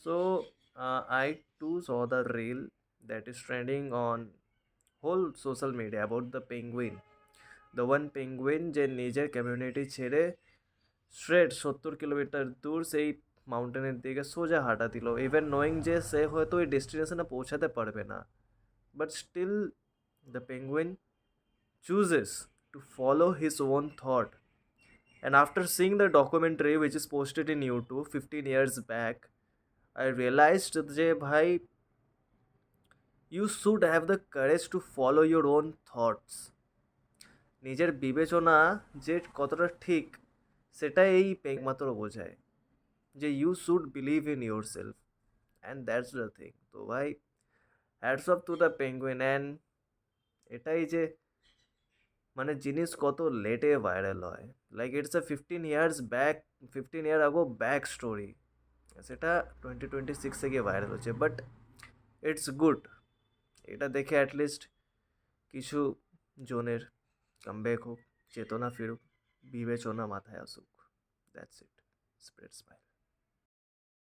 I too saw the reel that is trending on whole social media about the penguin. The one penguin যে নিজের community ছেড়ে straight 70 kilometre দূর সেই মাউন্টেনের দিকে সোজা হাঁটা দিল, ইভেন নোয়িং যে সে হয়তো ওই ডেস্টিনেশনে পৌঁছাতে পারবে না, but still the penguin chooses to follow his own thought. And after seeing the documentary which is posted in YouTube 15 years back, I realized যে ভাই, you should have the courage to follow your own thoughts. নিজের বিবেচনা যে কতটা ঠিক সেটা এই একমাত্র বোঝায়, যে you should believe in yourself, and that's the thing. তো ভাই, hats off to the penguin. And এটাই যে মানে জিনিস কত লেটে ভাইরাল হয়, like it's a 15 years back, 15 year ago back story, সেটা 2026 গিয়ে ভাইরাল হচ্ছে। বাট ইটস গুড, এটা দেখে অ্যাটলিস্ট কিছু জনের কামব্যাক হোক, চেতনা ফিরুক, বিবেচনা মাথায় আসুক। That's it. Spread smile.